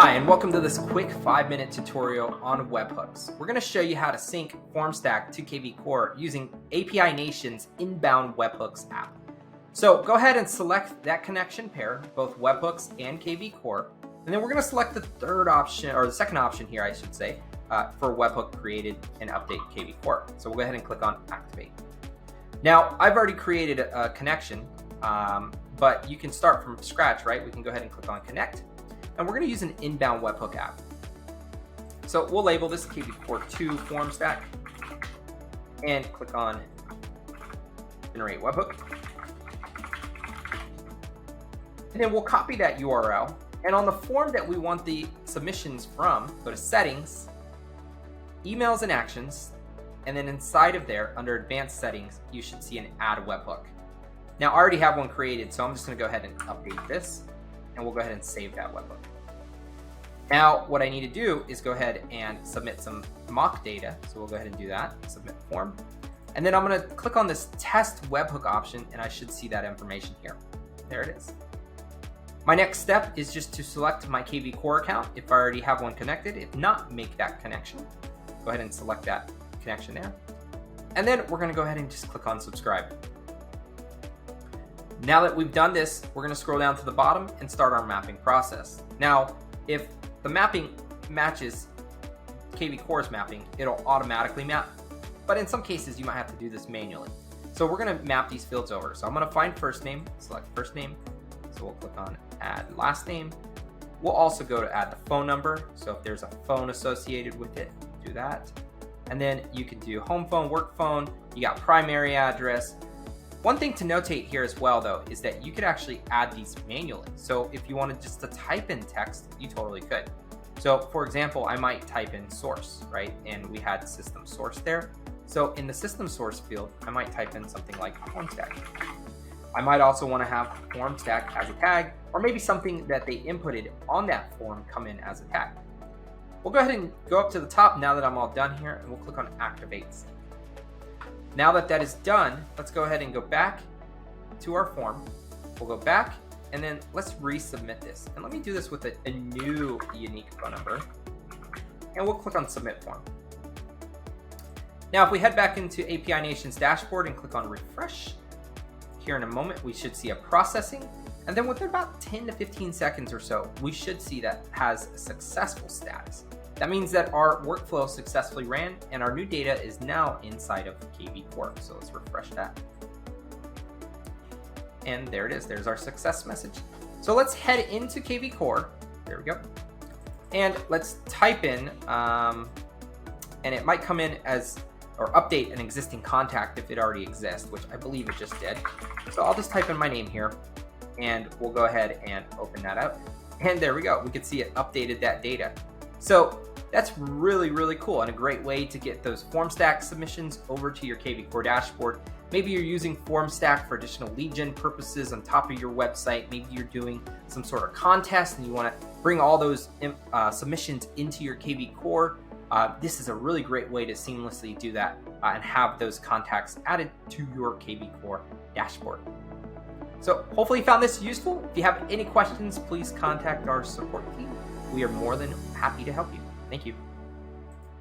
Hi, and welcome to this quick 5-minute tutorial on webhooks. We're going to show you how to sync Formstack to kvCORE using API Nation's inbound webhooks app. So go ahead and select that connection pair, both webhooks and kvCORE, and then we're going to select the third option, or the second option here, I should say, for webhook created and update kvCORE. So we'll go ahead and click on activate. Now, I've already created a connection, but you can start from scratch, right? We can go ahead and click on connect. And we're going to use an inbound webhook app. So we'll label this kvCORE 2 Formstack and click on generate webhook. And then we'll copy that URL. And on the form that we want the submissions from, go to settings, emails and actions. And then inside of there, under advanced settings, you should see an add webhook. Now I already have one created, so I'm just going to go ahead and update this. And we'll go ahead and save that webhook. Now, what I need to do is go ahead and submit some mock data. So we'll go ahead and do that, submit form. And then I'm going to click on this test webhook option, and I should see that information here. There it is. My next step is just to select my kvCORE account if I already have one connected. If not, make that connection. Go ahead and select that connection there. And then we're going to go ahead and just click on subscribe. Now that we've done this, we're going to scroll down to the bottom and start our mapping process. Now, if the mapping matches kvCORE's mapping, it'll automatically map. But in some cases, you might have to do this manually. So we're going to map these fields over. So I'm going to find first name, select first name. So we'll click on add last name. We'll also go to add the phone number. So if there's a phone associated with it, do that. And then you can do home phone, work phone. You got primary address. One thing to notate here as well, though, is that you could actually add these manually. So if you wanted just to type in text, you totally could. So for example, I might type in source, right? And we had system source there. So in the system source field, I might type in something like Formstack. I might also want to have Formstack as a tag, or maybe something that they inputted on that form come in as a tag. We'll go ahead and go up to the top now that I'm all done here, and we'll click on activate. Now that that is done, let's go ahead and go back to our form. We'll go back and then let's resubmit this. And let me do this with a new unique phone number. And we'll click on submit form. Now, if we head back into API Nation's dashboard and click on refresh, here in a moment, we should see a processing. And then within about 10 to 15 seconds or so, we should see that has a successful status. That means that our workflow successfully ran and our new data is now inside of kvCORE. So let's refresh that. And there it is. There's our success message. So let's head into kvCORE. There we go. And let's type in, and it might come in as, or update an existing contact if it already exists, which I believe it just did. So I'll just type in my name here and we'll go ahead and open that up. And there we go. We can see it updated that data. So that's really, really cool and a great way to get those Formstack submissions over to your kvCORE dashboard. Maybe you're using Formstack for additional lead gen purposes on top of your website. Maybe you're doing some sort of contest and you want to bring all those submissions into your kvCORE. This is a really great way to seamlessly do that and have those contacts added to your kvCORE dashboard. So hopefully you found this useful. If you have any questions, please contact our support team. We are more than happy to help you. Thank you.